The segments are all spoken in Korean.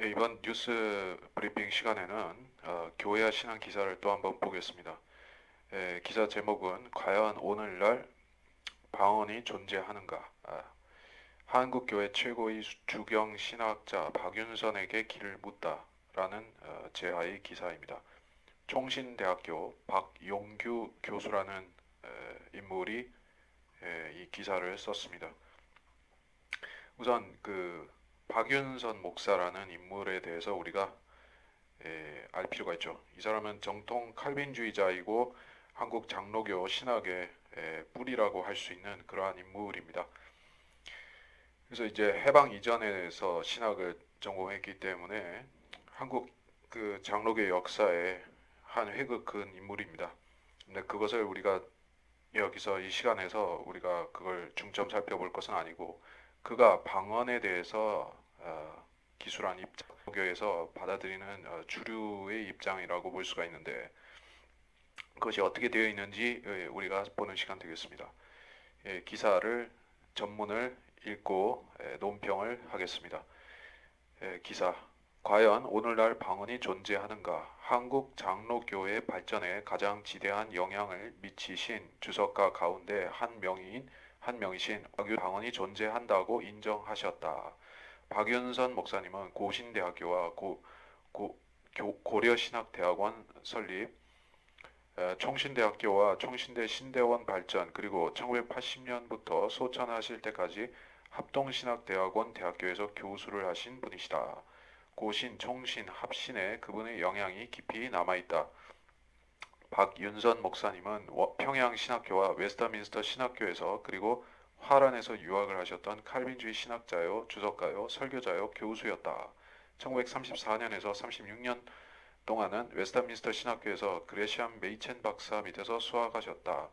이번 뉴스 브리핑 시간에는 교회와 신앙 기사를 또 한번 보겠습니다. 기사 제목은 과연 오늘날 방언이 존재하는가? 한국 교회 최고의 주경 신학자 박윤선에게 길을 묻다라는 제하의 기사입니다. 총신대학교 박용규 교수라는 인물이 이 기사를 썼습니다. 우선 그 박윤선 목사라는 인물에 대해서 우리가 알 필요가 있죠. 이 사람은 정통 칼빈주의자이고 한국 장로교 신학의 뿌리라고 할 수 있는 그러한 인물입니다. 그래서 이제 해방 이전에서 신학을 전공했기 때문에 한국 그 장로교 역사의 한 획을 그은 인물입니다. 근데 그것을 우리가 여기서 이 시간에서 우리가 그걸 중점 살펴볼 것은 아니고 그가 방언에 대해서 기술한 입장, 교에서 받아들이는 주류의 입장이라고 볼 수가 있는데 그것이 어떻게 되어 있는지 우리가 보는 시간 되겠습니다. 기사를 전문을 읽고 논평을 하겠습니다. 기사 과연 오늘날 방언이 존재하는가? 한국 장로교회 발전에 가장 지대한 영향을 미치신 주석가 가운데 한 명이신 방언이 존재한다고 인정하셨다. 박윤선 목사님은 고신대학교와 고려신학대학원 설립, 총신대학교와 총신대 신대원 발전, 그리고 1980년부터 소천하실 때까지 합동신학대학원 대학교에서 교수를 하신 분이시다. 고신, 총신, 합신에 그분의 영향이 깊이 남아있다. 박윤선 목사님은 평양 신학교와 웨스터민스터 신학교에서 그리고 화란에서 유학을 하셨던 칼빈주의 신학자요, 주석가요, 설교자요, 교수였다. 1934년에서 36년 동안은 웨스터민스터 신학교에서 그레시엄 메이첸 박사 밑에서 수학하셨다.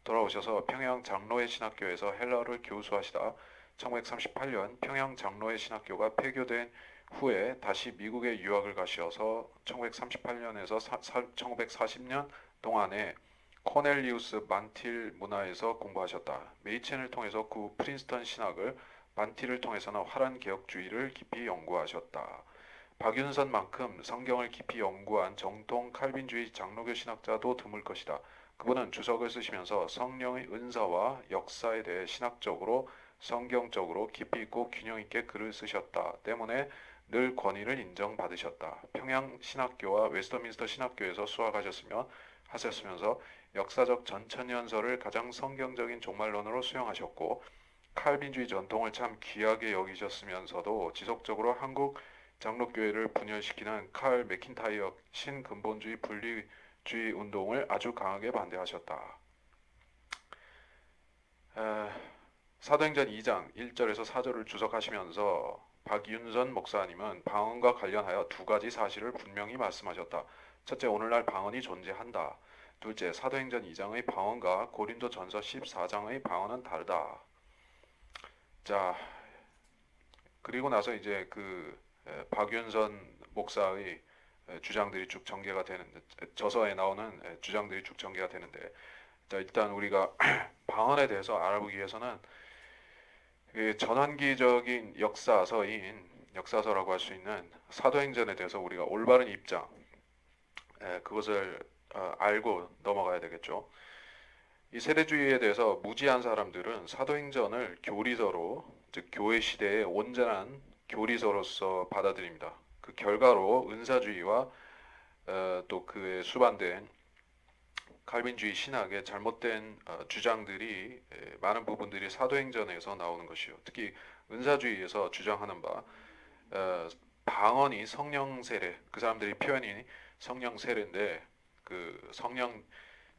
돌아오셔서 평양 장로회 신학교에서 헬라어를 교수하시다 1938년 평양 장로회 신학교가 폐교된 후에 다시 미국에 유학을 가셔서 1938년에서 1940년 동안에 코넬리우스 만틸 문화에서 공부하셨다. 메이첸을 통해서 구 프린스턴 신학을, 만틸을 통해서는 화란 개혁주의를 깊이 연구하셨다. 박윤선만큼 성경을 깊이 연구한 정통 칼빈주의 장로교 신학자도 드물 것이다. 그분은 주석을 쓰시면서 성령의 은사와 역사에 대해 신학적으로, 성경적으로 깊이 있고 균형 있게 글을 쓰셨다. 때문에 늘 권위를 인정받으셨다. 평양 신학교와 웨스터민스터 신학교에서 하셨으면서 역사적 전천연설을 가장 성경적인 종말론으로 수용하셨고 칼빈주의 전통을 참 귀하게 여기셨으면서도 지속적으로 한국 장로교회를 분열시키는 칼 맥킨타이어 신근본주의 분리주의 운동을 아주 강하게 반대하셨다. 사도행전 2장 1절에서 4절을 주석하시면서 박윤선 목사님은 방언과 관련하여 두 가지 사실을 분명히 말씀하셨다. 첫째, 오늘날 방언이 존재한다. 둘째, 사도행전 2장의 방언과 고린도전서 14장의 방언은 다르다. 자, 그리고 나서 이제 그 박윤선 목사의 주장들이 쭉 전개가 되는데, 저서에 나오는 주장들이 쭉 전개가 되는데, 자, 일단 우리가 방언에 대해서 알아보기 위해서는 전환기적인 역사서라고 할 수 있는 사도행전에 대해서 우리가 올바른 입장, 그것을 알고 넘어가야 되겠죠. 이 세대주의에 대해서 무지한 사람들은 사도행전을 교리서로, 즉 교회 시대의 온전한 교리서로서 받아들입니다. 그 결과로 은사주의와 또 그에 수반된 칼빈주의 신학의 잘못된 주장들이 많은 부분들이 사도행전에서 나오는 것이요. 특히 은사주의에서 주장하는 바 방언이 성령 세례, 그 사람들이 표현이 성령 세례인데 그 성령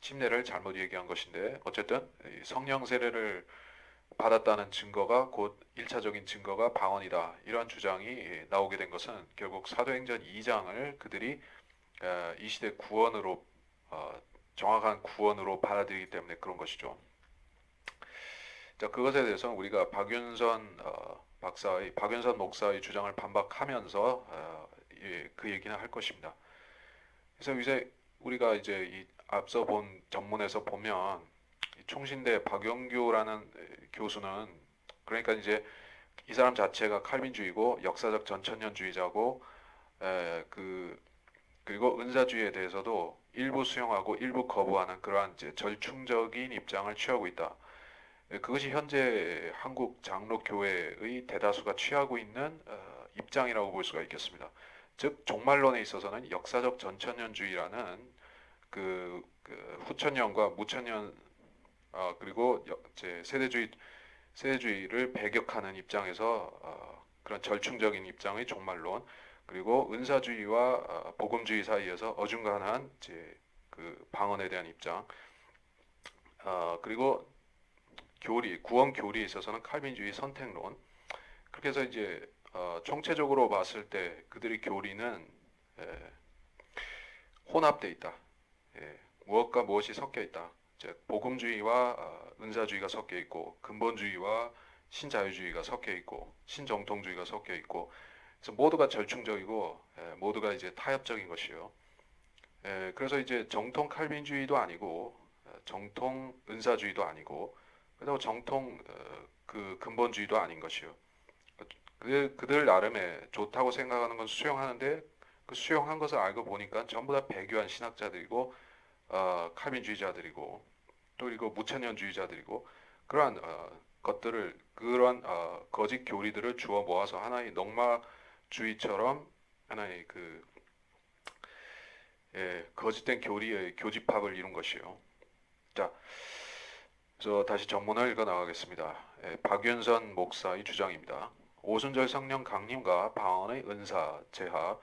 침례를 잘못 얘기한 것인데 어쨌든 성령 세례를 받았다는 증거가 곧 1차적인 증거가 방언이다. 이런 주장이 나오게 된 것은 결국 사도행전 2장을 그들이 이 시대 구원으로 정확한 구원으로 받아들이기 때문에 그런 것이죠. 자, 그것에 대해서는 우리가 박윤선 목사의 주장을 반박하면서 그 얘기는 할 것입니다. 그래서 이제 우리가 이제 이 앞서 본 전문에서 보면 총신대 박영규라는 교수는 그러니까 이제 이 사람 자체가 칼빈주의고 역사적 전천년주의자고 그리고 은사주의에 대해서도 일부 수용하고 일부 거부하는 그러한 이제 절충적인 입장을 취하고 있다. 그것이 현재 한국 장로교회의 대다수가 취하고 있는 입장이라고 볼 수가 있겠습니다. 즉 종말론에 있어서는 역사적 전천년주의라는 후천년과 무천년 그리고 이제 세대주의를 배격하는 입장에서 그런 절충적인 입장의 종말론, 그리고 은사주의와 복음주의 사이에서 어중간한 이제 그 방언에 대한 입장, 그리고 구원 교리에 있어서는 칼빈주의 선택론. 그렇게 해서 이제 총체적으로 봤을 때 그들의 교리는 혼합돼 있다. 무엇과 무엇이 섞여 있다. 복음주의와 은사주의가 섞여 있고, 근본주의와 신자유주의가 섞여 있고, 신정통주의가 섞여 있고, 그래서 모두가 절충적이고 모두가 이제 타협적인 것이요. 그래서 이제 정통 칼빈주의도 아니고 정통 은사주의도 아니고, 그리고 정통 그 근본주의도 아닌 것이요. 그들 나름의 좋다고 생각하는 건 수용하는데, 그 수용한 것을 알고 보니까 전부 다 배교한 신학자들이고 칼빈주의자들이고 또 그리고 무천년주의자들이고, 그러한 그러한 거짓 교리들을 주워 모아서 하나의 농마주의처럼 하나의 거짓된 교리의 교집합을 이룬 것이요. 자, 그래서 다시 전문을 읽어 나가겠습니다. 박윤선 목사의 주장입니다. 오순절 성령 강림과 방언의 은사 제하,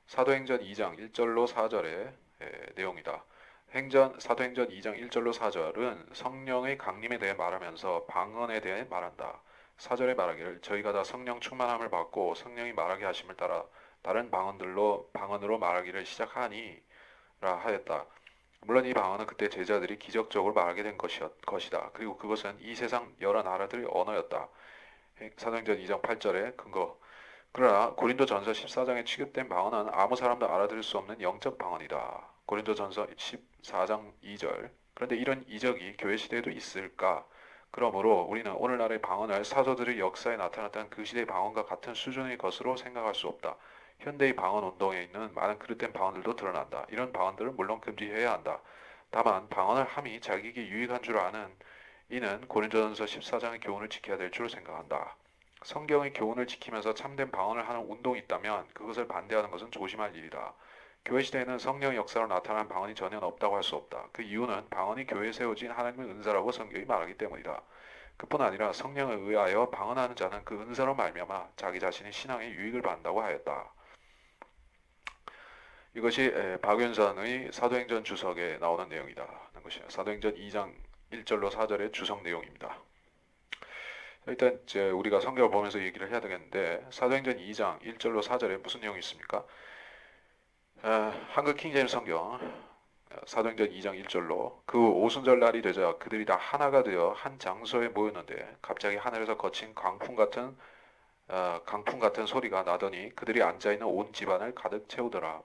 사도행전 2장 1절로 4절의 내용이다. 사도행전 2장 1절로 4절은 성령의 강림에 대해 말하면서 방언에 대해 말한다. 4절에 말하기를 저희가 다 성령 충만함을 받고 성령이 말하게 하심을 따라 다른 방언으로 말하기를 시작하니라 하였다. 물론 이 방언은 그때 제자들이 기적적으로 말하게 된 것이다. 그리고 그것은 이 세상 여러 나라들의 언어였다. 사도행전 2장 8절의 근거. 그러나 고린도전서 14장에 취급된 방언은 아무 사람도 알아들을 수 없는 영적 방언이다. 고린도전서 14장 2절. 그런데 이런 이적이 교회 시대에도 있을까? 그러므로 우리는 오늘날의 방언을 사도들의 역사에 나타났던 그 시대의 방언과 같은 수준의 것으로 생각할 수 없다. 현대의 방언 운동에 있는 많은 그릇된 방언들도 드러난다. 이런 방언들은 물론 금지해야 한다. 다만 방언을 함이 자기에게 유익한 줄 아는 이는 고린도전서 14장의 교훈을 지켜야 될 줄 생각한다. 성경의 교훈을 지키면서 참된 방언을 하는 운동이 있다면 그것을 반대하는 것은 조심할 일이다. 교회 시대에는 성령의 역사로 나타난 방언이 전혀 없다고 할 수 없다. 그 이유는 방언이 교회에 세워진 하나님의 은사라고 성경이 말하기 때문이다. 그뿐 아니라 성령에 의하여 방언하는 자는 그 은사로 말미암아 자기 자신의 신앙에 유익을 받는다고 하였다. 이것이 박윤선의 사도행전 주석에 나오는 내용이다. 것이에요. 사도행전 2장 1절로 4절의 주석 내용입니다. 일단 이제 우리가 성경을 보면서 얘기를 해야 되겠는데, 사도행전 2장 1절로 4절에 무슨 내용이 있습니까? 한글 킹제임스 성경 사도행전 2장 1절로 그 오순절 날이 되자 그들이 다 하나가 되어 한 장소에 모였는데 갑자기 하늘에서 거친 강풍 같은 소리가 나더니 그들이 앉아있는 온 집안을 가득 채우더라.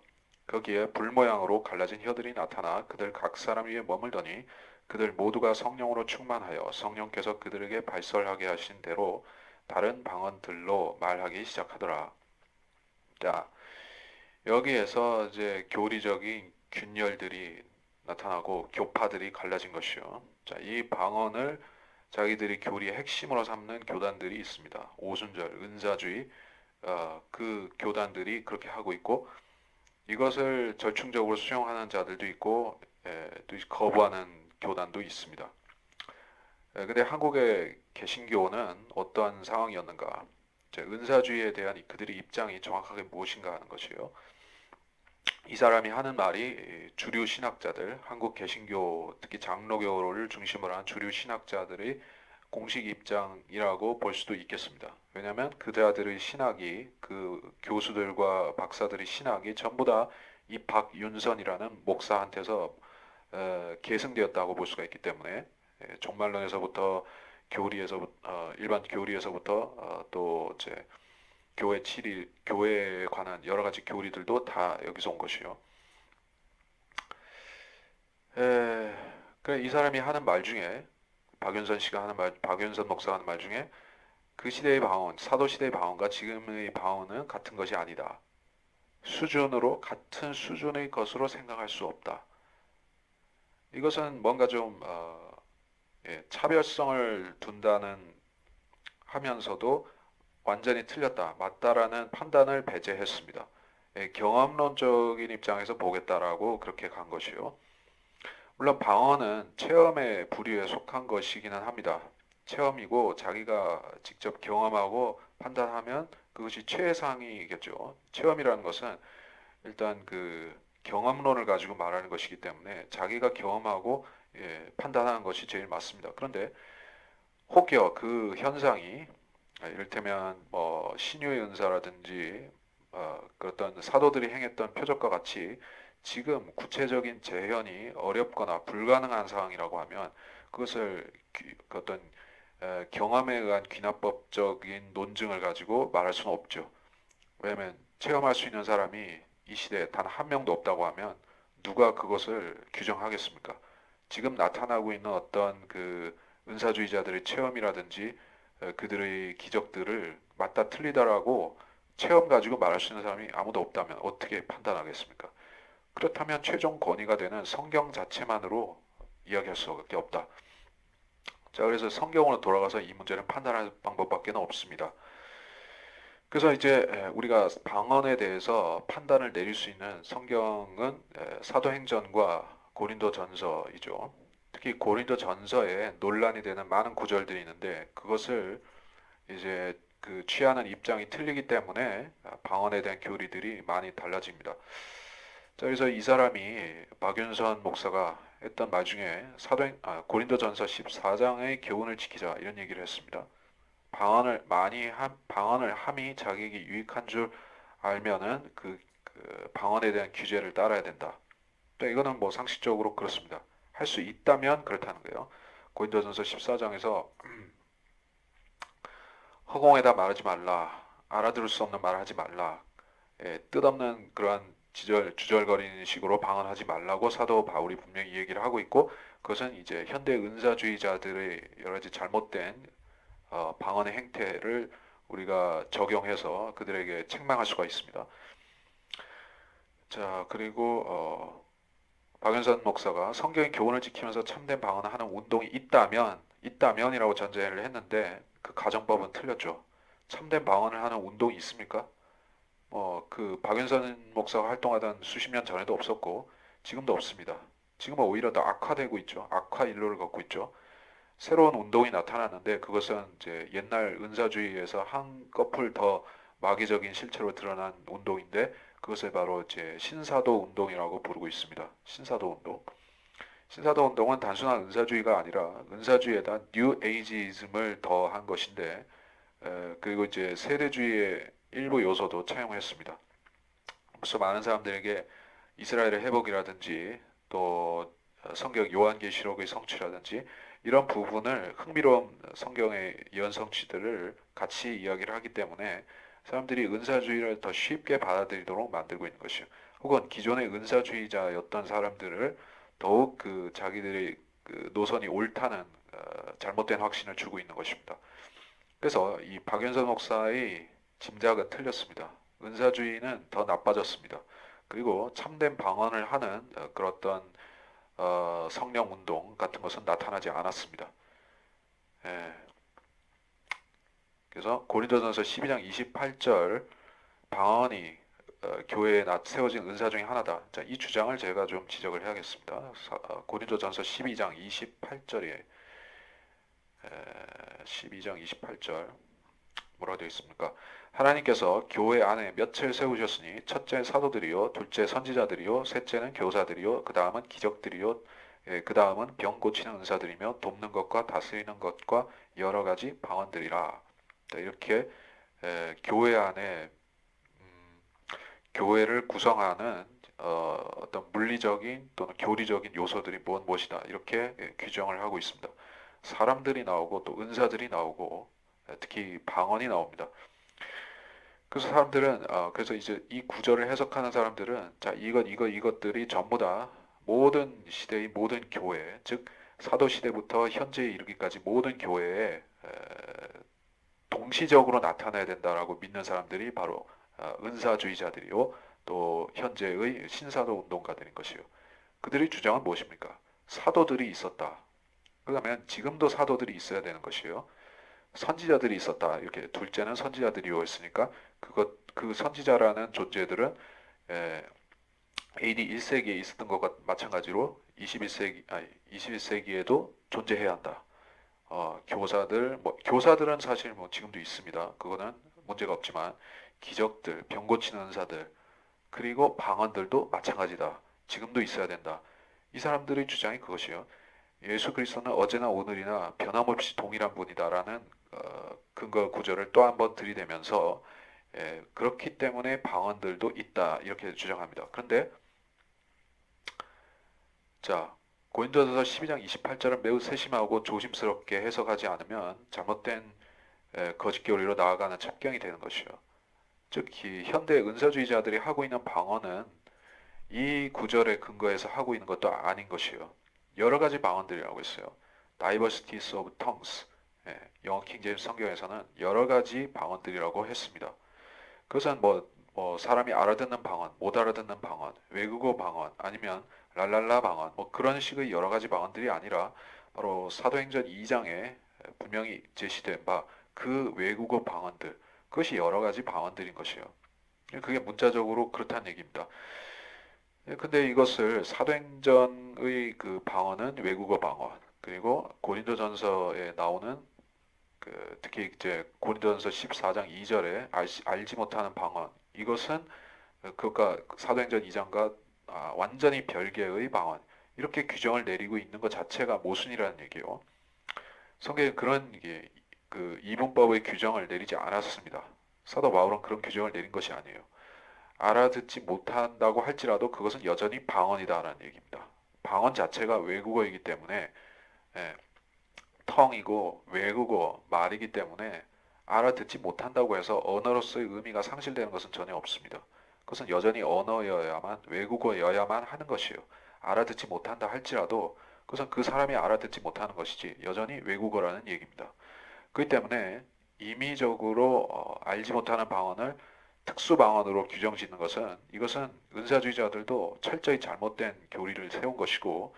거기에 불 모양으로 갈라진 혀들이 나타나 그들 각 사람 위에 머물더니 그들 모두가 성령으로 충만하여 성령께서 그들에게 발설하게 하신 대로 다른 방언들로 말하기 시작하더라. 자, 여기에서 이제 교리적인 균열들이 나타나고 교파들이 갈라진 것이요. 자, 이 방언을 자기들이 교리의 핵심으로 삼는 교단들이 있습니다. 오순절, 은사주의, 그 교단들이 그렇게 하고 있고, 이것을 절충적으로 수용하는 자들도 있고, 또 거부하는 교단도 있습니다. 근데 한국의 개신교는 어떠한 상황이었는가? 은사주의에 대한 그들의 입장이 정확하게 무엇인가 하는 것이요. 이 사람이 하는 말이 주류 신학자들, 한국 개신교, 특히 장로교를 중심으로 한 주류 신학자들의 공식 입장이라고 볼 수도 있겠습니다. 왜냐하면 그들의 신학이, 그 교수들과 박사들의 신학이 전부 다 이 박윤선이라는 목사한테서 계승되었다고 볼 수가 있기 때문에, 종말론에서부터 일반 교리에서부터 또 이제 교회에 관한 여러 가지 교리들도 다 여기서 온 것이요. 그래, 이 사람이 하는 말 중에, 박윤선 목사가 하는 말 중에 그 시대의 방언, 사도 시대의 방언과 지금의 방언은 같은 것이 아니다. 수준으로 같은 수준의 것으로 생각할 수 없다. 이것은 뭔가 좀 차별성을 둔다는 하면서도 완전히 틀렸다, 맞다라는 판단을 배제했습니다. 경험론적인 입장에서 보겠다라고 그렇게 간 것이요. 물론 방언은 체험의 부류에 속한 것이기는 합니다. 체험이고 자기가 직접 경험하고 판단하면 그것이 최상이겠죠. 체험이라는 것은 일단 그 경험론을 가지고 말하는 것이기 때문에 자기가 경험하고 판단하는 것이 제일 맞습니다. 그런데 혹여 그 현상이 이를테면 뭐 신유의 은사라든지 그 어떤 사도들이 행했던 표적과 같이 지금 구체적인 재현이 어렵거나 불가능한 상황이라고 하면 그것을 그 어떤 경험에 의한 귀납법적인 논증을 가지고 말할 수는 없죠. 왜냐하면 체험할 수 있는 사람이 이 시대에 단 한 명도 없다고 하면 누가 그것을 규정하겠습니까? 지금 나타나고 있는 어떤 그 은사주의자들의 체험이라든지 그들의 기적들을 맞다 틀리다라고 체험 가지고 말할 수 있는 사람이 아무도 없다면 어떻게 판단하겠습니까? 그렇다면 최종 권위가 되는 성경 자체만으로 이야기할 수밖에 없다. 자, 그래서 성경으로 돌아가서 이 문제는 판단할 방법밖에 없습니다. 그래서 이제 우리가 방언에 대해서 판단을 내릴 수 있는 성경은 사도행전과 고린도전서이죠. 특히 고린도전서에 논란이 되는 많은 구절들이 있는데 그것을 이제 그 취하는 입장이 틀리기 때문에 방언에 대한 교리들이 많이 달라집니다. 자, 그래서 이 사람이 박윤선 목사가 했던 말 중에 고린도전서 14장의 교훈을 지키자 이런 얘기를 했습니다. 방언을 함이 자기에게 유익한 줄 알면은 그 방언에 대한 규제를 따라야 된다. 또 이거는 뭐 상식적으로 그렇습니다. 할 수 있다면 그렇다는 거예요. 고린도전서 14장에서 허공에다 말하지 말라. 알아들을 수 없는 말을 하지 말라. 뜻없는 그러한 주절거리는 식으로 방언하지 말라고 사도 바울이 분명히 얘기를 하고 있고 그것은 이제 현대 은사주의자들의 여러 가지 잘못된 방언의 행태를 우리가 적용해서 그들에게 책망할 수가 있습니다. 자, 그리고 박연선 목사가 성경의 교훈을 지키면서 참된 방언을 하는 운동이 있다면이라고 전제를 했는데 그 가정법은 틀렸죠. 참된 방언을 하는 운동이 있습니까? 그 박연선 목사가 활동하던 수십 년 전에도 없었고 지금도 없습니다. 지금은 오히려 더 악화되고 있죠. 악화 일로를 걷고 있죠. 새로운 운동이 나타났는데 그것은 이제 옛날 은사주의에서 한꺼풀 더 마귀적인 실체로 드러난 운동인데 그것을 바로 이제 신사도 운동이라고 부르고 있습니다. 신사도 운동. 신사도 운동은 단순한 은사주의가 아니라 은사주의에다 뉴 에이지즘을 더한 것인데 그리고 이제 세대주의의 일부 요소도 차용했습니다. 그래서 많은 사람들에게 이스라엘의 회복이라든지 또 성경 요한계시록의 성취라든지 이런 부분을 흥미로운 성경의 예언 성취들을 같이 이야기를 하기 때문에 사람들이 은사주의를 더 쉽게 받아들이도록 만들고 있는 것이요. 혹은 기존의 은사주의자였던 사람들을 더욱 그 자기들의 그 노선이 옳다는 잘못된 확신을 주고 있는 것입니다. 그래서 이 박연선 목사의 짐작은 틀렸습니다. 은사주의는 더 나빠졌습니다. 그리고 참된 방언을 하는 그런 성령 운동 같은 것은 나타나지 않았습니다. 예, 그래서 고린도전서 12장 28절 방언이 교회에 세워진 은사 중에 하나다. 자, 이 주장을 제가 좀 지적을 해야겠습니다. 고린도전서 12장 28절에 12장 28절 뭐라고 되어 있습니까? 하나님께서 교회 안에 몇을 세우셨으니 첫째 사도들이요, 둘째 선지자들이요, 셋째는 교사들이요, 그 다음은 기적들이요, 그 다음은 병 고치는 은사들이며 돕는 것과 다스리는 것과 여러 가지 방언들이라. 이렇게 교회 안에 교회를 구성하는 어떤 물리적인 또는 교리적인 요소들이 무엇이다 이렇게 규정을 하고 있습니다. 사람들이 나오고 또 은사들이 나오고 특히 방언이 나옵니다. 그래서 사람들은 그래서 이제 이 구절을 해석하는 사람들은 자 이것들이 전부 다 모든 시대의 모든 교회 즉 사도 시대부터 현재에 이르기까지 모든 교회에 동시적으로 나타나야 된다라고 믿는 사람들이 바로 은사주의자들이요 또 현재의 신사도 운동가들인 것이요. 그들의 주장은 무엇입니까? 사도들이 있었다. 그러면 지금도 사도들이 있어야 되는 것이요. 선지자들이 있었다. 이렇게 둘째는 선지자들이요 했으니까 그 선지자라는 존재들은 AD 1세기에 있었던 것과 마찬가지로 21세기에도 존재해야 한다. 교사들은 사실 뭐 지금도 있습니다. 그거는 문제가 없지만 기적들, 병 고치는 은사들, 그리고 방언들도 마찬가지다. 지금도 있어야 된다. 이 사람들의 주장이 그것이요. 예수 그리스도는 어제나 오늘이나 변함없이 동일한 분이다라는 근거 구절을 또 한 번 들이대면서 그렇기 때문에 방언들도 있다 이렇게 주장합니다. 그런데 자 고린도전서 12장 28절은 매우 세심하고 조심스럽게 해석하지 않으면 잘못된 거짓 교리로 나아가는 첩경이 되는 것이요. 특히 현대 은사주의자들이 하고 있는 방언은 이 구절에 근거해서 하고 있는 것도 아닌 것이요. 여러 가지 방언들이라고 했어요. Diversities of tongues. 영어 킹제임스 성경에서는 여러 가지 방언들이라고 했습니다. 그것은 뭐 사람이 알아듣는 방언, 못 알아듣는 방언, 외국어 방언, 아니면 랄랄라 방언, 뭐 그런 식의 여러 가지 방언들이 아니라 바로 사도행전 2장에 분명히 제시된 바 그 외국어 방언들, 그것이 여러 가지 방언들인 것이에요. 그게 문자적으로 그렇다는 얘기입니다. 근데 이것을 사도행전의 그 방언은 외국어 방언, 그리고 고린도전서에 나오는 특히 이제 고린도전서 14장 2절에 알지 못하는 방언, 이것은 그것과 사도행전 2장과 완전히 별개의 방언, 이렇게 규정을 내리고 있는 것 자체가 모순이라는 얘기예요. 성경에 그런 그 이분법의 규정을 내리지 않았습니다. 사도 바울은 그런 규정을 내린 것이 아니에요. 알아듣지 못한다고 할지라도 그것은 여전히 방언이다라는 얘기입니다. 방언 자체가 외국어이기 때문에 예, 텅이고 외국어 말이기 때문에 알아듣지 못한다고 해서 언어로서의 의미가 상실되는 것은 전혀 없습니다. 그것은 여전히 언어여야만 외국어여야만 하는 것이요. 알아듣지 못한다 할지라도 그것은 그 사람이 알아듣지 못하는 것이지 여전히 외국어라는 얘기입니다. 그렇기 때문에 임의적으로 알지 못하는 방언을 특수 방언으로 규정짓는 것은 이것은 은사주의자들도 철저히 잘못된 교리를 세운 것이고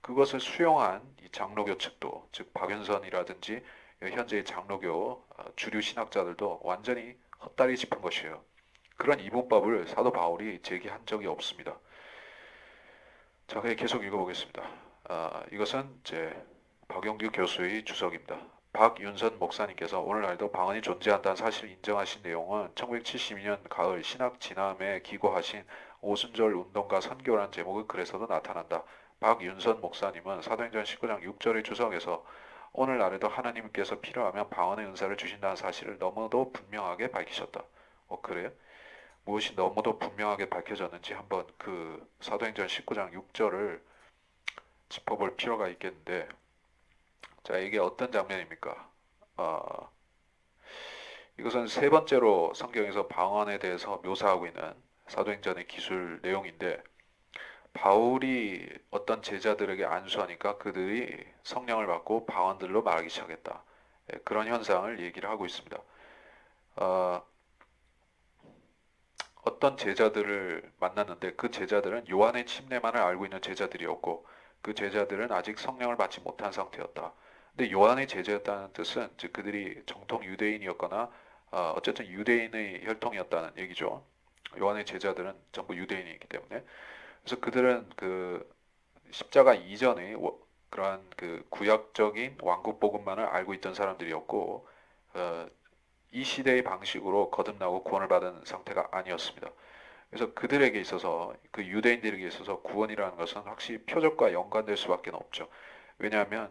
그것을 수용한 이 장로교 측도 즉 박윤선이라든지 현재의 장로교 주류 신학자들도 완전히 헛다리 짚은 것이에요. 그런 이분법을 사도 바울이 제기한 적이 없습니다. 자, 계속 읽어보겠습니다. 이것은 제 박용규 교수의 주석입니다. 박윤선 목사님께서 오늘날도 방언이 존재한다는 사실을 인정하신 내용은 1972년 가을 신학 진함에 기고하신 오순절 운동가 선교라는 제목의 글에서도 나타난다. 박윤선 목사님은 사도행전 19장 6절의 주석에서 오늘날에도 하나님께서 필요하면 방언의 은사를 주신다는 사실을 너무도 분명하게 밝히셨다. 그래요? 무엇이 너무도 분명하게 밝혀졌는지 한번 그 사도행전 19장 6절을 짚어볼 필요가 있겠는데, 자, 이게 어떤 장면입니까? 이것은 세 번째로 성경에서 방언에 대해서 묘사하고 있는 사도행전의 기술 내용인데, 바울이 어떤 제자들에게 안수하니까 그들이 성령을 받고 방언들로 말하기 시작했다. 그런 현상을 얘기를 하고 있습니다. 어떤 제자들을 만났는데 그 제자들은 요한의 침례만을 알고 있는 제자들이었고 그 제자들은 아직 성령을 받지 못한 상태였다. 근데 요한의 제자였다는 뜻은 즉 그들이 정통 유대인이었거나 어쨌든 유대인의 혈통이었다는 얘기죠. 요한의 제자들은 전부 유대인이기 때문에 그래서 그들은 그 십자가 이전의 그러한 그 구약적인 왕국 복음만을 알고 있던 사람들이었고 이 시대의 방식으로 거듭나고 구원을 받은 상태가 아니었습니다. 그래서 그들에게 있어서 그 유대인들에게 있어서 구원이라는 것은 확실히 표적과 연관될 수밖에 없죠. 왜냐하면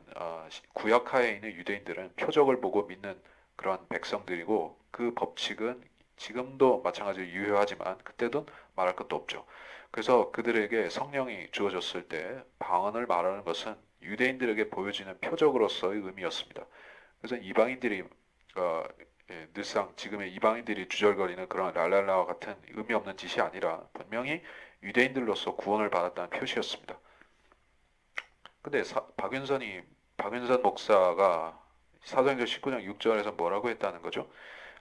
구약하에 있는 유대인들은 표적을 보고 믿는 그런 백성들이고 그 법칙은 지금도 마찬가지로 유효하지만 그때도 말할 것도 없죠. 그래서 그들에게 성령이 주어졌을 때 방언을 말하는 것은 유대인들에게 보여지는 표적으로서의 의미였습니다. 그래서 이방인들이 늘상 지금의 이방인들이 주절거리는 그런 랄랄라와 같은 의미 없는 짓이 아니라 분명히 유대인들로서 구원을 받았다는 표시였습니다. 근데 박윤선 목사가 사도행전 19장 6절에서 뭐라고 했다는 거죠?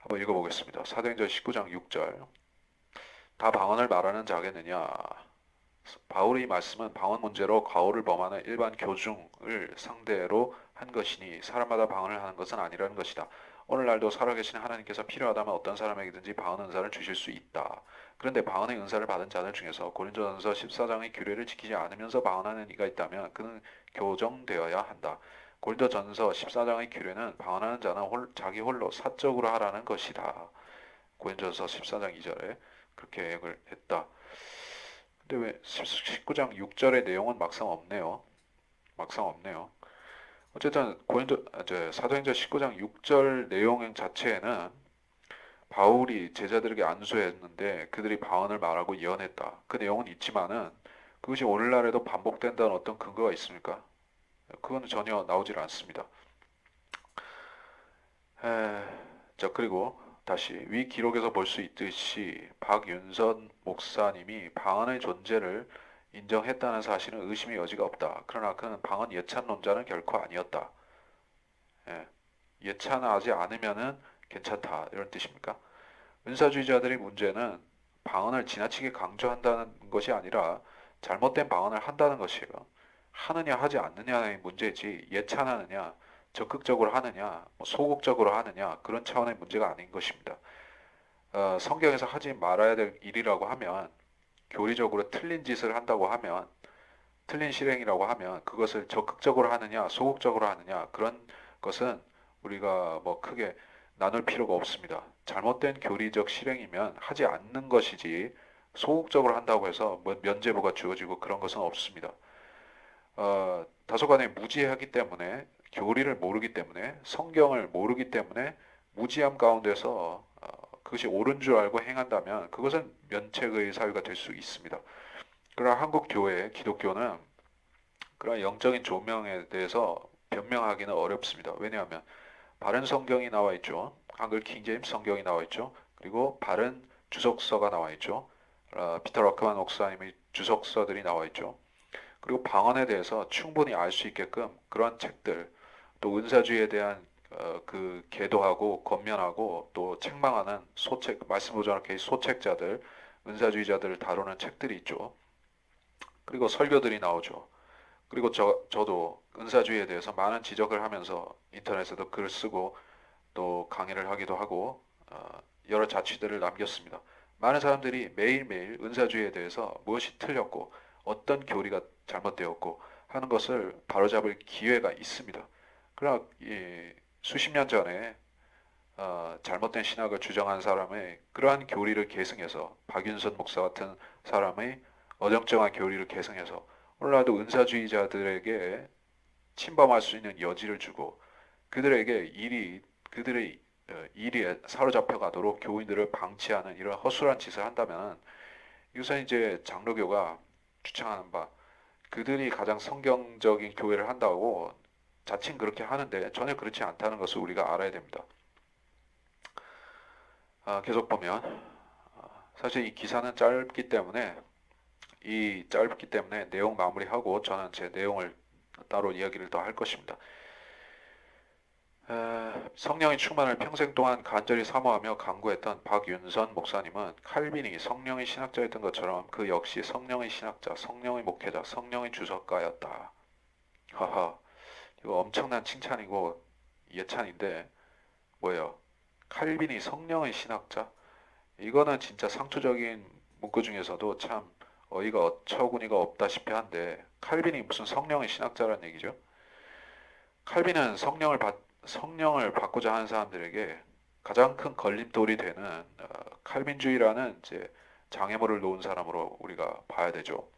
한번 읽어보겠습니다. 사도행전 19장 6절. 다 방언을 말하는 자겠느냐? 바울의 말씀은 방언 문제로 과오를 범하는 일반 교중을 상대로 한 것이니 사람마다 방언을 하는 것은 아니라는 것이다. 오늘날도 살아계신 하나님께서 필요하다면 어떤 사람에게든지 방언 은사를 주실 수 있다. 그런데 방언의 은사를 받은 자들 중에서 고린도전서 14장의 규례를 지키지 않으면서 방언하는 이가 있다면 그는 교정되어야 한다. 고린도전서 14장의 규례는 방언하는 자는 자기 홀로 사적으로 하라는 것이다. 고린도전서 14장 2절에 그렇게 예언을 했다. 근데 왜 19장 6절의 내용은 막상 없네요. 막상 없네요. 어쨌든 사도행전 19장 6절 내용 자체에는 바울이 제자들에게 안수했는데 그들이 방언을 말하고 예언했다. 그 내용은 있지만은 그것이 오늘날에도 반복된다는 어떤 근거가 있습니까? 그건 전혀 나오질 않습니다. 자, 그리고 다시 위 기록에서 볼 수 있듯이 박윤선 목사님이 방언의 존재를 인정했다는 사실은 의심의 여지가 없다. 그러나 그는 방언 예찬론자는 결코 아니었다. 예찬하지 않으면은 괜찮다 이런 뜻입니까? 은사주의자들의 문제는 방언을 지나치게 강조한다는 것이 아니라 잘못된 방언을 한다는 것이에요. 하느냐 하지 않느냐의 문제지 예찬하느냐 적극적으로 하느냐 소극적으로 하느냐 그런 차원의 문제가 아닌 것입니다. 성경에서 하지 말아야 될 일이라고 하면 교리적으로 틀린 짓을 한다고 하면 틀린 실행이라고 하면 그것을 적극적으로 하느냐 소극적으로 하느냐 그런 것은 우리가 뭐 크게 나눌 필요가 없습니다. 잘못된 교리적 실행이면 하지 않는 것이지 소극적으로 한다고 해서 뭐 면죄부가 주어지고 그런 것은 없습니다. 다소간에 무지하기 때문에 교리를 모르기 때문에 성경을 모르기 때문에 무지함 가운데서 그것이 옳은 줄 알고 행한다면 그것은 면책의 사유가 될 수 있습니다. 그러나 한국 교회 기독교는 그런 영적인 조명에 대해서 변명하기는 어렵습니다. 왜냐하면 바른 성경이 나와 있죠. 한글 킹제임스 성경이 나와 있죠. 그리고 바른 주석서가 나와 있죠. 피터 럭크만 목사님의 주석서들이 나와 있죠. 그리고 방언에 대해서 충분히 알 수 있게끔 그런 책들, 또 은사주의에 대한 그 계도하고 권면하고 또 책망하는 소책, 말씀 보존학회의 소책자들, 은사주의자들을 다루는 책들이 있죠. 그리고 설교들이 나오죠. 그리고 저도 은사주의에 대해서 많은 지적을 하면서 인터넷에도 글을 쓰고 또 강의를 하기도 하고 여러 자취들을 남겼습니다. 많은 사람들이 매일매일 은사주의에 대해서 무엇이 틀렸고 어떤 교리가 잘못되었고 하는 것을 바로잡을 기회가 있습니다. 그러나 수십 년 전에 잘못된 신학을 주장한 사람의 그러한 교리를 계승해서 박윤선 목사 같은 사람의 어정쩡한 교리를 계승해서 오늘날도 은사주의자들에게 침범할 수 있는 여지를 주고 그들에게 그들의 일이 사로잡혀 가도록 교인들을 방치하는 이런 허술한 짓을 한다면 이것은 이제 장로교가 주창하는 바 그들이 가장 성경적인 교회를 한다고 자칭 그렇게 하는데 전혀 그렇지 않다는 것을 우리가 알아야 됩니다. 계속 보면 사실 이 기사는 짧기 때문에 내용 마무리하고 저는 제 내용을 따로 이야기를 더 할 것입니다. 성령의 충만을 평생 동안 간절히 사모하며 간구했던 박윤선 목사님은 칼빈이 성령의 신학자였던 것처럼 그 역시 성령의 신학자, 성령의 목회자, 성령의 주석가였다. 하하, 이거 엄청난 칭찬이고 예찬인데 뭐예요? 칼빈이 성령의 신학자? 이거는 진짜 상투적인 문구 중에서도 참 어처구니가 없다시피 한데 칼빈이 무슨 성령의 신학자란 얘기죠? 칼빈은 성령을 받고자 하는 사람들에게 가장 큰 걸림돌이 되는 칼빈주의라는 이제 장애물을 놓은 사람으로 우리가 봐야 되죠.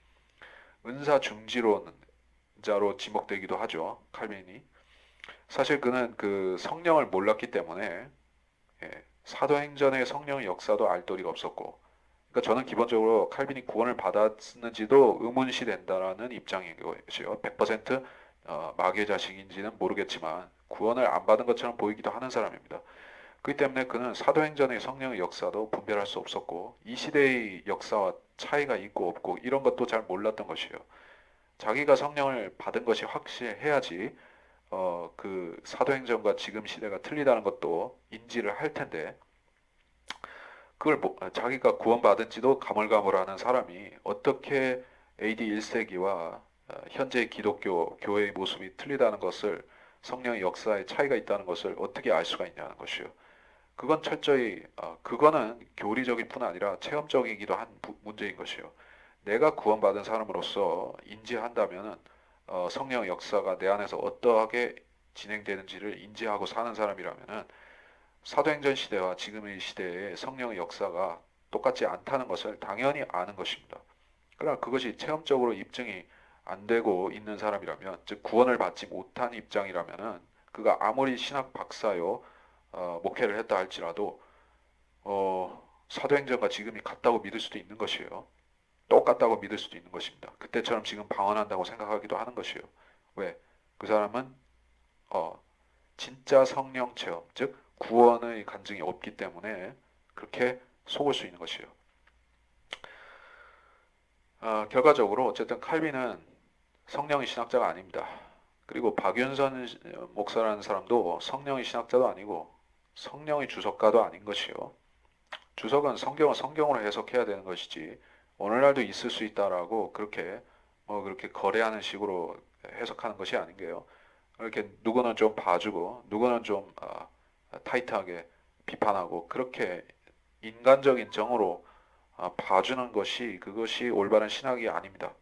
은사 중지론자로 지목되기도 하죠. 칼빈이. 사실 그는 그 성령을 몰랐기 때문에 사도행전의 성령의 역사도 알 도리가 없었고 그러니까 저는 기본적으로 칼빈이 구원을 받았는지도 의문시 된다라는 입장인 것이요. 100% 마귀의 자식인지는 모르겠지만 구원을 안 받은 것처럼 보이기도 하는 사람입니다. 그렇기 때문에 그는 사도행전의 성령의 역사도 분별할 수 없었고 이 시대의 역사와 차이가 있고 없고 이런 것도 잘 몰랐던 것이에요. 자기가 성령을 받은 것이 확실해야지 그 사도행전과 지금 시대가 틀리다는 것도 인지를 할 텐데 자기가 구원받은지도 가물가물하는 사람이 어떻게 AD 1세기와 현재의 기독교 교회의 모습이 틀리다는 것을, 성령의 역사에 차이가 있다는 것을 어떻게 알 수가 있냐는 것이요. 그건 철저히 그거는 교리적일 뿐 아니라 체험적이기도 한 문제인 것이요. 내가 구원받은 사람으로서 인지한다면은 성령의 역사가 내 안에서 어떠하게 진행되는지를 인지하고 사는 사람이라면은 사도행전 시대와 지금의 시대의 성령의 역사가 똑같지 않다는 것을 당연히 아는 것입니다. 그러나 그것이 체험적으로 입증이 안 되고 있는 사람이라면, 즉 구원을 받지 못한 입장이라면은, 그가 아무리 신학 박사요 목회를 했다 할지라도 사도행전과 지금이 같다고 믿을 수도 있는 것이에요. 똑같다고 믿을 수도 있는 것입니다. 그때처럼 지금 방언한다고 생각하기도 하는 것이에요. 왜? 그 사람은 진짜 성령 체험, 즉 구원의 간증이 없기 때문에 그렇게 속을 수 있는 것이에요. 결과적으로 어쨌든 칼빈은 성령의 신학자가 아닙니다. 그리고 박윤선 목사라는 사람도 성령의 신학자도 아니고 성령의 주석가도 아닌 것이요. 주석은 성경을 성경으로 해석해야 되는 것이지, 오늘날도 있을 수 있다라고 그렇게 거래하는 식으로 해석하는 것이 아닌 게요. 이렇게 누구는 좀 봐주고 누구는 좀 타이트하게 비판하고, 그렇게 인간적인 정으로 봐주는 것이, 그것이 올바른 신학이 아닙니다.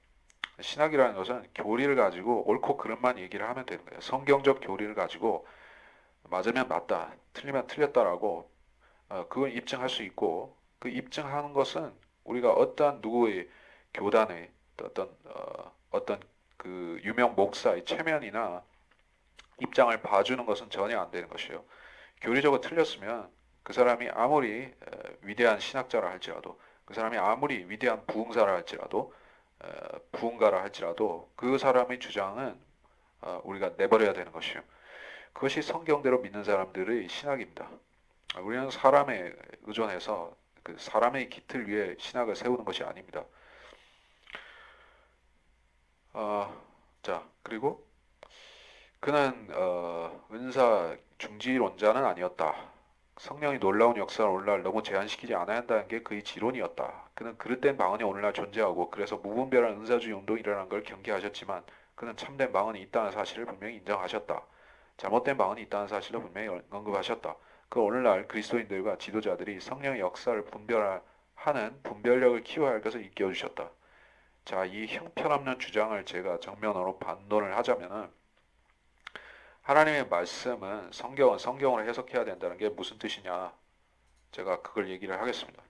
신학이라는 것은 교리를 가지고 옳고 그름만 얘기를 하면 되는 거예요. 성경적 교리를 가지고 맞으면 맞다, 틀리면 틀렸다라고 그걸 입증할 수 있고, 그 입증하는 것은 우리가 어떠한 누구의 교단의 어떤 그 유명 목사의 체면이나 입장을 봐주는 것은 전혀 안 되는 것이에요. 교리적으로 틀렸으면 그 사람이 아무리 위대한 신학자라 할지라도, 그 사람이 아무리 위대한 부흥사라 할지라도, 부흥가라 할지라도 그 사람의 주장은 우리가 내버려야 되는 것이요. 그것이 성경대로 믿는 사람들의 신학입니다. 우리는 사람에 의존해서 그 사람의 기틀 위에 신학을 세우는 것이 아닙니다. 자, 그리고 그는 은사 중지론자는 아니었다. 성령이 놀라운 역사를 오늘날 너무 제한시키지 않아야 한다는 게 그의 지론이었다. 그는 그릇된 방언이 오늘날 존재하고 그래서 무분별한 은사주의 운동이 일어난 걸 경계하셨지만, 그는 참된 방언이 있다는 사실을 분명히 인정하셨다. 잘못된 방언이 있다는 사실도 분명히 언급하셨다. 그 오늘날 그리스도인들과 지도자들이 성령의 역사를 분별하는 분별력을 키워야 할 것을 일깨워주셨다. 자, 이 형편없는 주장을 제가 정면으로 반론을 하자면은, 하나님의 말씀은 성경은 성경으로 해석해야 된다는 게 무슨 뜻이냐, 제가 그걸 얘기를 하겠습니다.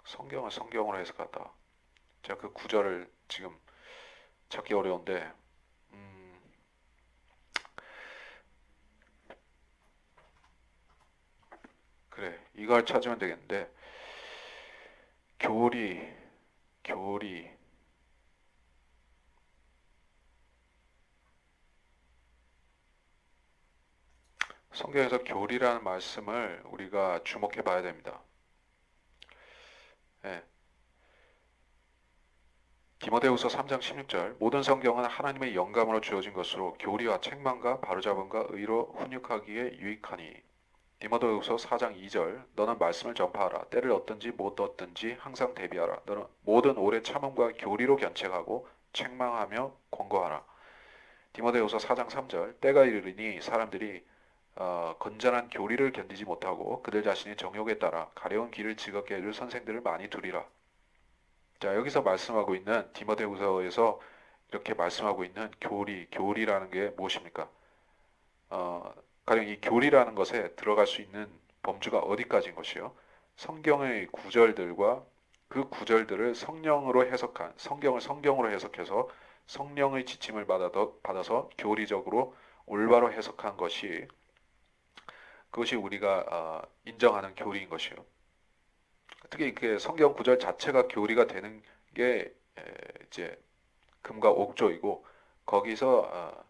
성경은 성경으로 해석한다. 제가 그 구절을 지금 찾기 어려운데, 그래, 이걸 찾으면 되겠는데, 교리, 성경에서 교리라는 말씀을 우리가 주목해 봐야 됩니다. 예. 디모데후서 3장 16절, 모든 성경은 하나님의 영감으로 주어진 것으로 교리와 책망과 바로잡음과 의로 훈육하기에 유익하니. 디모데후서 4장 2절, 너는 말씀을 전파하라. 때를 얻든지 못 얻든지 항상 대비하라. 너는 모든 오래 참음과 교리로 견책하고 책망하며 권고하라. 디모데후서 4장 3절, 때가 이르리니 사람들이 건전한 교리를 견디지 못하고 그들 자신의 정욕에 따라 가려운 길을 즐겁게 해줄 선생들을 많이 두리라. 자, 여기서 말씀하고 있는, 디모데후서에서 이렇게 말씀하고 있는 교리라는 게 무엇입니까? 가령 이 교리라는 것에 들어갈 수 있는 범주가 어디까지인 것이요? 성경의 구절들과 그 구절들을 성령으로 해석한, 성경을 성경으로 해석해서 성령의 지침을 받아서 교리적으로 올바로 해석한 것이, 그것이 우리가 인정하는 교리인 것이요. 특히 그 성경 구절 자체가 교리가 되는 게 이제 금과 옥조이고, 거기서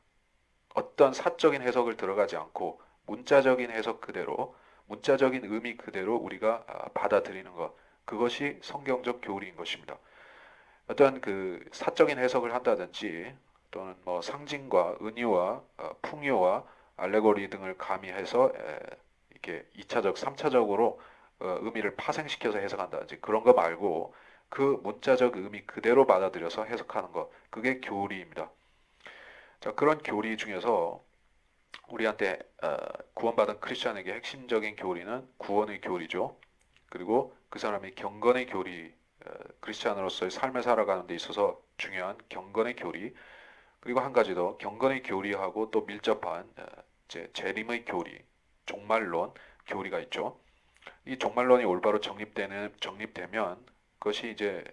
어떤 사적인 해석을 들어가지 않고 문자적인 해석 그대로, 문자적인 의미 그대로 우리가 받아들이는 것, 그것이 성경적 교리인 것입니다. 어떤 그 사적인 해석을 한다든지 또는 뭐 상징과 은유와 풍요와 알레고리 등을 가미해서 이렇게 2차적, 3차적으로 의미를 파생시켜서 해석한다든지 그런 거 말고 그 문자적 의미 그대로 받아들여서 해석하는 것, 그게 교리입니다. 자, 그런 교리 중에서 우리한테 구원받은 크리스천에게 핵심적인 교리는 구원의 교리죠. 그리고 그 사람이 경건의 교리, 크리스찬으로서의 삶을 살아가는 데 있어서 중요한 경건의 교리, 그리고 한 가지 더 경건의 교리하고 또 밀접한 이제 재림의 교리, 종말론 교리가 있죠. 이 종말론이 올바로 정립되면 그것이 이제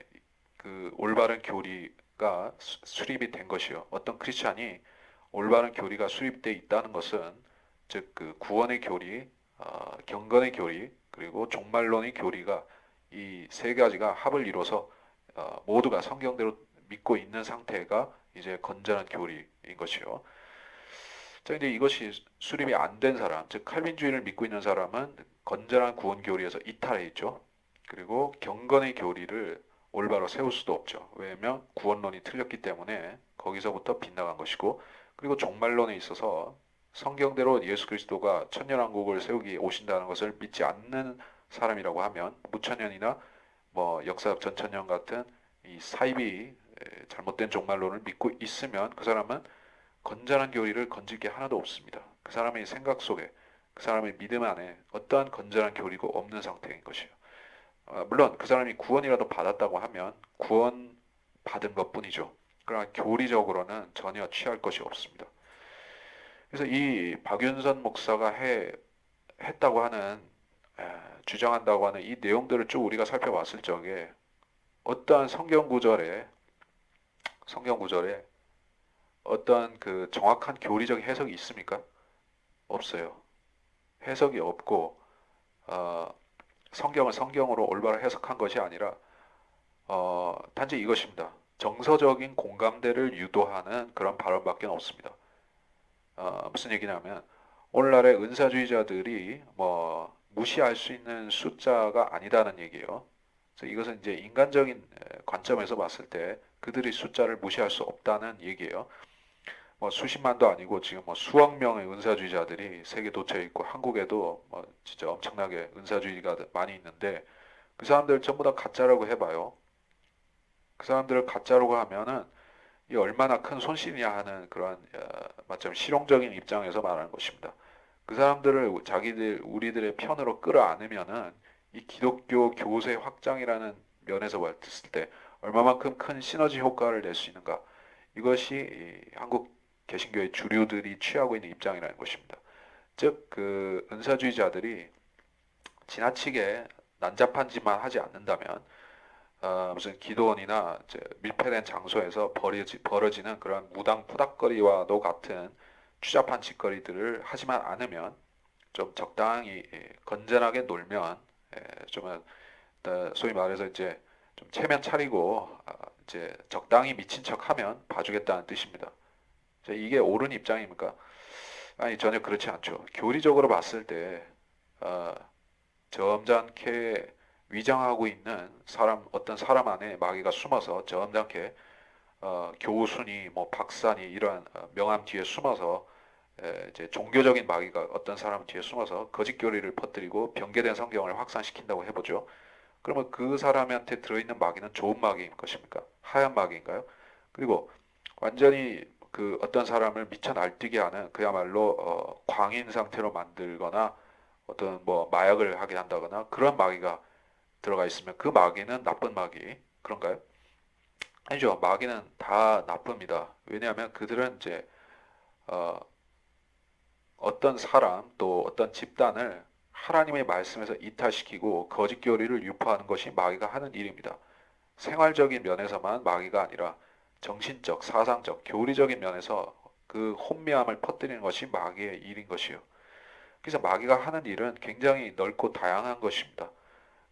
그 올바른 교리가 수립이 된 것이요. 어떤 크리스찬이 올바른 교리가 수립돼 있다는 것은 즉 그 구원의 교리, 경건의 교리, 그리고 종말론의 교리가 이 세 가지가 합을 이뤄서 모두가 성경대로 믿고 있는 상태가 이제 건전한 교리인 것이요. 자, 근데 이것이 수립이 안 된 사람, 즉 칼빈주의를 믿고 있는 사람은 건전한 구원 교리에서 이탈해 있죠. 그리고 경건의 교리를 올바로 세울 수도 없죠. 왜냐하면 구원론이 틀렸기 때문에 거기서부터 빗나간 것이고, 그리고 종말론에 있어서 성경대로 예수 그리스도가 천년왕국을 세우기 오신다는 것을 믿지 않는 사람이라고 하면 무천년이나 뭐 역사적 전천년 같은 이 사이비 잘못된 종말론을 믿고 있으면 그 사람은 건전한 교리를 건질 게 하나도 없습니다. 그 사람의 생각 속에, 그 사람의 믿음 안에 어떠한 건전한 교리가 없는 상태인 것이에요. 물론 그 사람이 구원이라도 받았다고 하면 구원 받은 것뿐이죠. 그러나 교리적으로는 전혀 취할 것이 없습니다. 그래서 이 박윤선 목사가 했다고 하는 주장한다고 하는 이 내용들을 쭉 우리가 살펴봤을 적에 어떠한 성경 구절에 어떠한 그 정확한 교리적 해석이 있습니까? 없어요. 해석이 없고 어, 성경을 성경으로 올바로 해석한 것이 아니라 단지 이것입니다. 정서적인 공감대를 유도하는 그런 발언밖에 없습니다. 무슨 얘기냐면 오늘날의 은사주의자들이 뭐 무시할 수 있는 숫자가 아니다는 얘기예요. 그래서 이것은 이제 인간적인 관점에서 봤을 때 그들의 숫자를 무시할 수 없다는 얘기예요. 뭐 수십만도 아니고 지금 뭐 수억 명의 은사주의자들이 세계 도처에 있고 한국에도 뭐 진짜 엄청나게 은사주의가 많이 있는데 그 사람들 전부 다 가짜라고 해봐요. 그 사람들을 가짜라고 하면은 이 얼마나 큰 손실이냐 하는 그런 마침 실용적인 입장에서 말하는 것입니다. 그 사람들을 우리들의 편으로 끌어안으면은 이 기독교 교세 확장이라는 면에서 봤을 때 얼마만큼 큰 시너지 효과를 낼 수 있는가. 이것이 한국 개신교의 주류들이 취하고 있는 입장이라는 것입니다. 즉, 그 은사주의자들이 지나치게 난잡한 짓만 하지 않는다면 무슨 기도원이나 이제 밀폐된 장소에서 벌어지는 그런 무당 푸닥거리와도 같은 추잡한 짓거리들을 하지만 않으면 좀 적당히 건전하게 놀면 좀 소위 말해서 이제 좀 체면 차리고 이제 적당히 미친 척하면 봐주겠다는 뜻입니다. 이게 옳은 입장입니까? 아니 전혀 그렇지 않죠. 교리적으로 봤을 때 어, 점잖게 위장하고 있는 어떤 사람 안에 마귀가 숨어서 점잖게 교수니 뭐 박사니 이러한 명함 뒤에 숨어서 이제 종교적인 마귀가 어떤 사람 뒤에 숨어서 거짓 교리를 퍼뜨리고 변개된 성경을 확산시킨다고 해보죠. 그러면 그 사람한테 들어있는 마귀는 좋은 마귀인 것입니까? 하얀 마귀인가요? 그리고 완전히 그 어떤 사람을 미쳐 날뛰게 하는 그야말로 광인 상태로 만들거나 어떤 뭐 마약을 하게 한다거나 그런 마귀가 들어가 있으면 그 마귀는 나쁜 마귀 그런가요? 아니죠. 마귀는 다 나쁩니다. 왜냐하면 그들은 이제 어, 어떤 사람 또 어떤 집단을 하나님의 말씀에서 이탈시키고 거짓 교리를 유포하는 것이 마귀가 하는 일입니다. 생활적인 면에서만 마귀가 아니라 정신적, 사상적, 교리적인 면에서 그 혼미함을 퍼뜨리는 것이 마귀의 일인 것이요. 그래서 마귀가 하는 일은 굉장히 넓고 다양한 것입니다.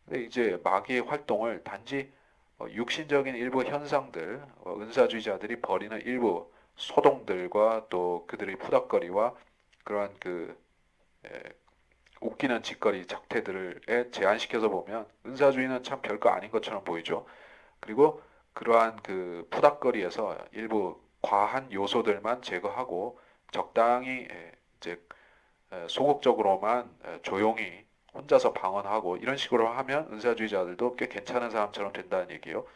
근데 이제 마귀의 활동을 단지 육신적인 일부 현상들, 은사주의자들이 벌이는 일부 소동들과 또 그들의 푸닥거리와 그러한 그 에, 웃기는 짓거리 작태들에 제한시켜서 보면 은사주의는 참 별거 아닌 것처럼 보이죠. 그리고 그러한 그 푸닥거리에서 일부 과한 요소들만 제거하고 적당히 이제 소극적으로만 조용히 혼자서 방언하고 이런 식으로 하면 은사주의자들도 꽤 괜찮은 사람처럼 된다는 얘기예요.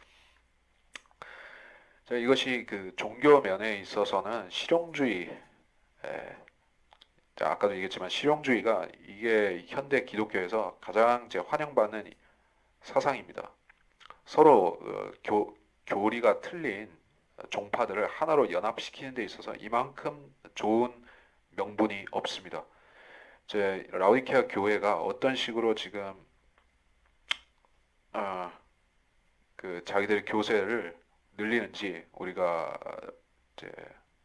자, 이것이 그 종교 면에 있어서는 실용주의, 자, 아까도 얘기했지만 실용주의가 이게 현대 기독교에서 가장 이제 환영받는 사상입니다. 서로 교리가 틀린 종파들을 하나로 연합시키는 데 있어서 이만큼 좋은 명분이 없습니다. 이제 라우디케아 교회가 어떤 식으로 지금 어, 그 자기들의 교세를 늘리는지 우리가 이제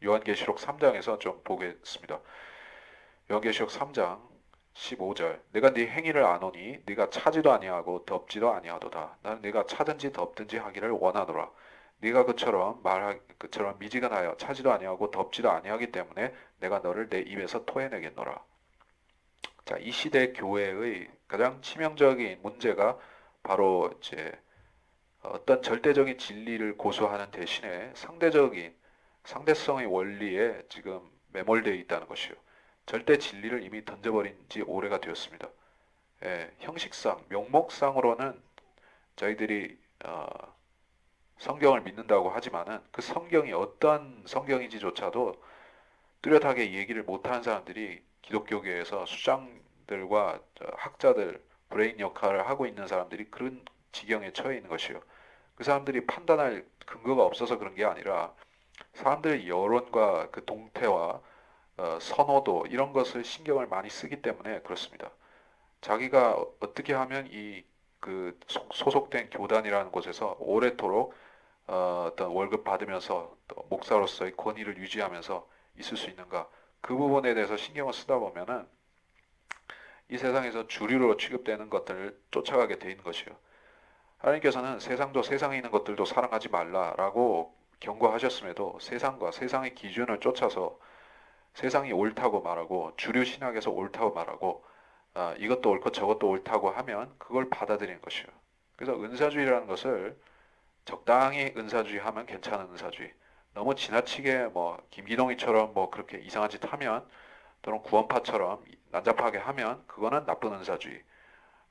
요한계시록 3장에서 좀 보겠습니다. 요한계시록 3장 15절 내가 네 행위를 아노니 네가 차지도 아니하고 덮지도 아니하도다. 나는 네가 차든지 덮든지 하기를 원하노라. 네가 그처럼 미지근하여 차지도 아니하고 덮지도 아니하기 때문에 내가 너를 내 입에서 토해내겠노라. 자, 이 시대 교회의 가장 치명적인 문제가 바로 이제 어떤 절대적인 진리를 고수하는 대신에 상대성의 원리에 지금 매몰되어 있다는 것이요. 절대 진리를 이미 던져버린 지 오래가 되었습니다. 형식상, 명목상으로는 저희들이 성경을 믿는다고 하지만은 그 성경이 어떤 성경인지조차도 뚜렷하게 얘기를 못하는 사람들이 기독교계에서 수장들과 학자들, 브레인 역할을 하고 있는 사람들이 그런 지경에 처해 있는 것이요. 그 사람들이 판단할 근거가 없어서 그런 게 아니라 사람들의 여론과 그 동태와 선호도 이런 것을 신경을 많이 쓰기 때문에 그렇습니다. 자기가 어떻게 하면 이 그 소속된 교단이라는 곳에서 오래도록 어떤 월급 받으면서 또 목사로서의 권위를 유지하면서 있을 수 있는가 그 부분에 대해서 신경을 쓰다 보면은 이 세상에서 주류로 취급되는 것들을 쫓아가게 돼 있는 것이요. 하나님께서는 세상도 세상에 있는 것들도 사랑하지 말라라고 경고하셨음에도 세상과 세상의 기준을 쫓아서 세상이 옳다고 말하고 주류 신학에서 옳다고 말하고 이것도 옳고 저것도 옳다고 하면 그걸 받아들이는 것이요. 그래서 은사주의라는 것을 적당히 은사주의 하면 괜찮은 은사주의. 너무 지나치게 뭐 김기동이처럼 뭐 그렇게 이상한 짓 하면 또는 구원파처럼 난잡하게 하면 그거는 나쁜 은사주의.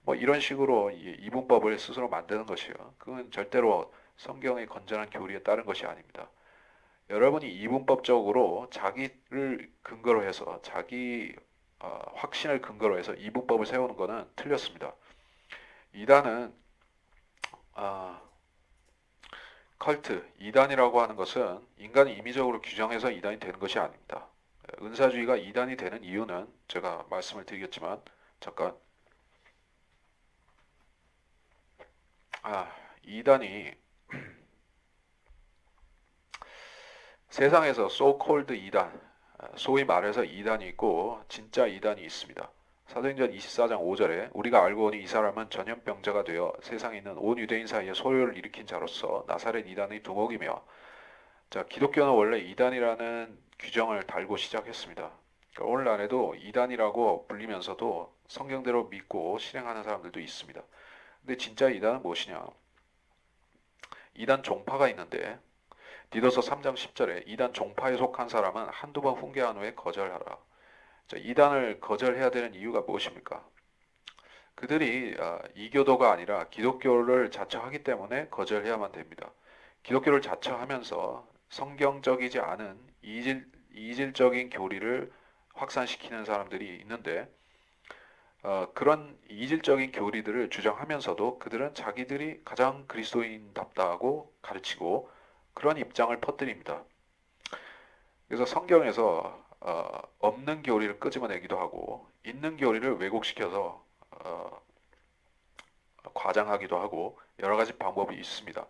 뭐 이런 식으로 이분법을 스스로 만드는 것이요. 그건 절대로 성경의 건전한 교리에 따른 것이 아닙니다. 여러분이 이분법적으로 자기를 근거로 해서 자기 확신을 근거로 해서 이분법을 세우는 것은 틀렸습니다. 이단은 어, 컬트, 이단이라고 하는 것은 인간이 임의적으로 규정해서 이단이 되는 것이 아닙니다. 은사주의가 이단이 되는 이유는 제가 말씀을 드리겠지만 잠깐 이단이 세상에서 so-called 이단, 소위 말해서 이단이 있고 진짜 이단이 있습니다. 사도행전 24장 5절에 우리가 알고 보니 이 사람은 전염병자가 되어 세상에 있는 온 유대인 사이에 소요를 일으킨 자로서 나사렛 이단의 두목이며 자, 기독교는 원래 이단이라는 규정을 달고 시작했습니다. 그러니까 오늘날에도 이단이라고 불리면서도 성경대로 믿고 실행하는 사람들도 있습니다. 근데 진짜 이단은 무엇이냐? 이단 종파가 있는데 디도서 3장 10절에 이단 종파에 속한 사람은 한두 번 훈계한 후에 거절하라. 자, 이단을 거절해야 되는 이유가 무엇입니까? 그들이 이교도가 아니라 기독교를 자처하기 때문에 거절해야만 됩니다. 기독교를 자처하면서 성경적이지 않은 이질적인 교리를 확산시키는 사람들이 있는데 그런 이질적인 교리들을 주장하면서도 그들은 자기들이 가장 그리스도인답다고 가르치고 그런 입장을 퍼뜨립니다. 그래서 성경에서 없는 교리를 끄집어내기도 하고 있는 교리를 왜곡시켜서 과장하기도 하고 여러 가지 방법이 있습니다.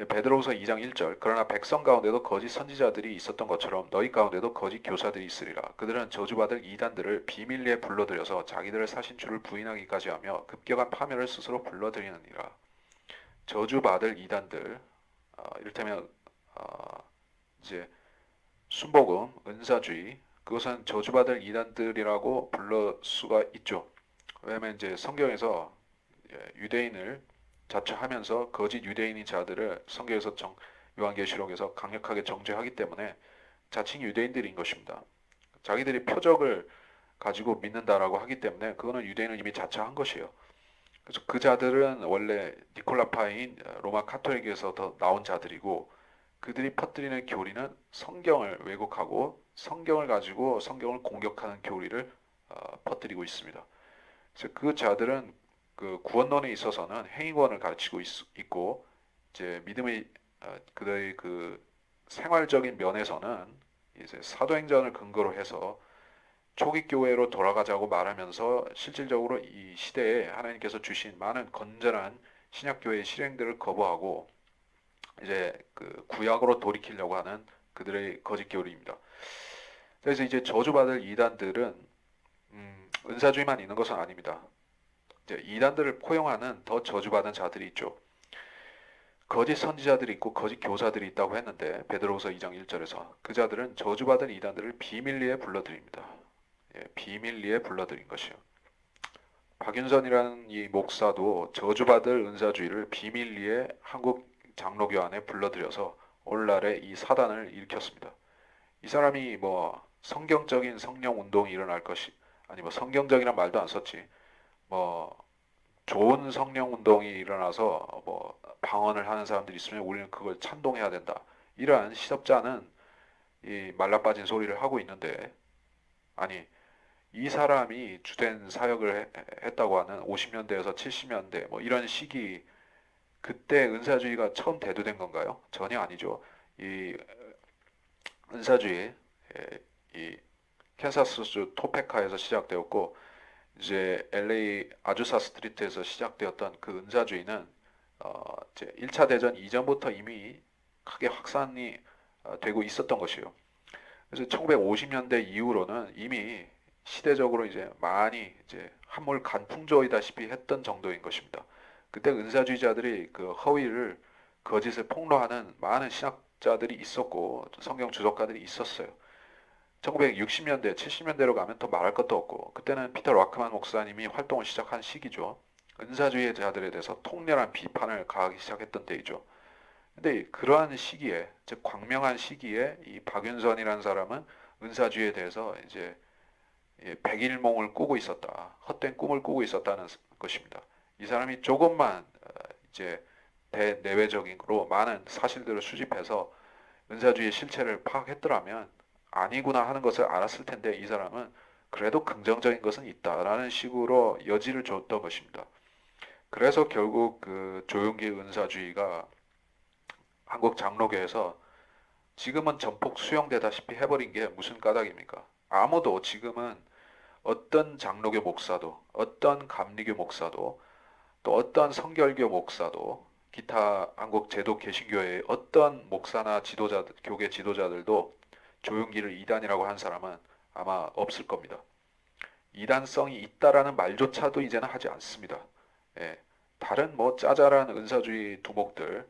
베드로후서 2장 1절 그러나 백성 가운데도 거짓 선지자들이 있었던 것처럼 너희 가운데도 거짓 교사들이 있으리라. 그들은 저주받을 이단들을 비밀리에 불러들여서 자기들을 사신 주를 부인하기까지 하며 급격한 파멸을 스스로 불러들이느니라. 저주받을 이단들 이를테면 이제 순복음, 은사주의 그것은 저주받을 이단들이라고 불러 수가 있죠. 왜냐하면 이제 성경에서 유대인을 자처하면서 거짓 유대인인 자들을 성경에서 요한계시록에서 강력하게 정죄하기 때문에 자칭 유대인들인 것입니다. 자기들이 표적을 가지고 믿는다라고 하기 때문에 그거는 유대인은 이미 자처한 것이에요. 그래서 그 자들은 원래 니콜라파인 로마 카톨릭에서 더 나온 자들이고 그들이 퍼뜨리는 교리는 성경을 왜곡하고 성경을 가지고 성경을 공격하는 교리를 퍼뜨리고 있습니다. 그래서 그 자들은 그 구원론에 있어서는 행위권을 가르치고 있고 이제 믿음의 그들의 그 생활적인 면에서는 이제 사도행전을 근거로 해서 초기 교회로 돌아가자고 말하면서 실질적으로 이 시대에 하나님께서 주신 많은 건전한 신약 교회의 실행들을 거부하고 이제 그 구약으로 돌이키려고 하는 그들의 거짓 교리입니다. 그래서 이제 저주받을 이단들은 은사주의만 있는 것은 아닙니다. 이제 이단들을 포용하는 더 저주받은 자들이 있죠. 거짓 선지자들이 있고 거짓 교사들이 있다고 했는데 베드로후서 2장 1절에서 그 자들은 저주받은 이단들을 비밀리에 불러들입니다. 예, 비밀리에 불러들인 것이요. 박윤선이라는 이 목사도 저주받을 은사주의를 비밀리에 한국 장로교 안에 불러들여서 오늘날에 이 사단을 일으켰습니다. 이 사람이 뭐 성경적인 성령 운동이 일어날 것이 아니 뭐 성경적이란 말도 안 썼지 뭐 좋은 성령 운동이 일어나서 뭐 방언을 하는 사람들이 있으면 우리는 그걸 찬동해야 된다. 이러한 시덥잖은 이 말라빠진 소리를 하고 있는데 아니 이 사람이 주된 사역을 했다고 하는 50년대에서 70년대 뭐 이런 시기 그때 은사주의가 처음 대두된 건가요? 전혀 아니죠. 이 은사주의 이 캔사스주 토페카에서 시작되었고 이제 LA 아주사 스트리트에서 시작되었던 그 은사주의는 이제 1차 대전 이전부터 이미 크게 확산이 되고 있었던 것이에요. 그래서 1950년대 이후로는 이미 시대적으로 이제 많이 이제 한물 간풍조이다시피 했던 정도인 것입니다. 그때 은사주의자들이 그 허위를 거짓을 폭로하는 많은 신학자들이 있었고 성경 주석가들이 있었어요. 1960년대, 70년대로 가면 더 말할 것도 없고 그때는 피터 와크만 목사님이 활동을 시작한 시기죠. 은사주의자들에 대해서 통렬한 비판을 가하기 시작했던 때이죠. 근데 그러한 시기에, 즉 광명한 시기에 이 박윤선이라는 사람은 은사주의에 대해서 이제 백일몽을 꾸고 있었다. 헛된 꿈을 꾸고 있었다는 것입니다. 이 사람이 조금만 이제 대내외적으로 많은 사실들을 수집해서 은사주의의 실체를 파악했더라면 아니구나 하는 것을 알았을 텐데 이 사람은 그래도 긍정적인 것은 있다라는 식으로 여지를 줬던 것입니다. 그래서 결국 그 조용기 은사주의가 한국 장로교에서 지금은 전폭 수용되다시피 해버린 게 무슨 까닭입니까? 아무도 지금은 어떤 장로교 목사도, 어떤 감리교 목사도, 또 어떤 성결교 목사도, 기타 한국 제도 개신교회의 어떤 목사나 지도자들, 교계 지도자들도 조용기를 이단이라고 한 사람은 아마 없을 겁니다. 이단성이 있다라는 말조차도 이제는 하지 않습니다. 예, 다른 뭐 짜잘한 은사주의 두목들,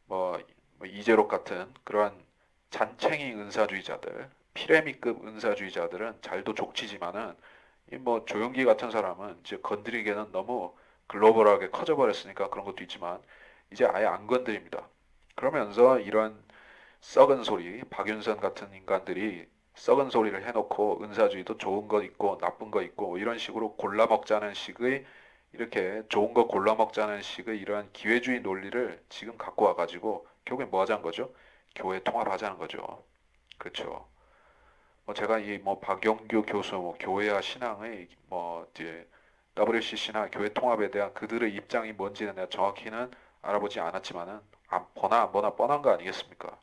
뭐 이재록 같은 그러한 잔챙이 은사주의자들, 피레미급 은사주의자들은 잘도 족치지만은 이 뭐 조용기 같은 사람은 이제 건드리기에는 너무 글로벌하게 커져버렸으니까 그런 것도 있지만 이제 아예 안 건드립니다. 그러면서 이런 썩은 소리, 박윤선 같은 인간들이 썩은 소리를 해놓고 은사주의도 좋은 거 있고 나쁜 거 있고 이런 식으로 골라 먹자는 식의 이렇게 좋은 거 골라 먹자는 식의 이러한 기회주의 논리를 지금 갖고 와가지고 결국엔 뭐 하자는 거죠? 교회 통합하자는 거죠. 그렇죠. 뭐 제가 이 뭐 박영규 교수 뭐 교회와 신앙의 뭐 이제 WCC나 교회 통합에 대한 그들의 입장이 뭔지는 내가 정확히는 알아보지 않았지만은 안 보나 안 보나 뻔한 거 아니겠습니까?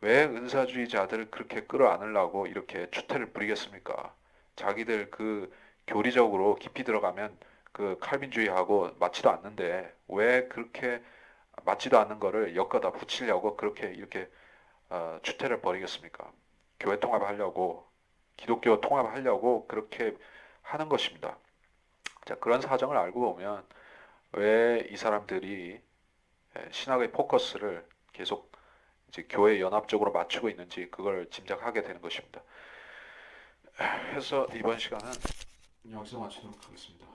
왜 은사주의자들을 그렇게 끌어안으려고 이렇게 추태를 부리겠습니까? 자기들 그 교리적으로 깊이 들어가면 그 칼빈주의하고 맞지도 않는데 왜 그렇게 맞지도 않는 거를 엮어다 붙이려고 그렇게 이렇게 추태를 벌이겠습니까? 교회 통합하려고 기독교 통합하려고 그렇게 하는 것입니다. 자, 그런 사정을 알고 보면 왜 이 사람들이 신학의 포커스를 계속 이제 교회 연합적으로 맞추고 있는지 그걸 짐작하게 되는 것입니다. 해서 이번 시간은 여기서 마치도록 하겠습니다.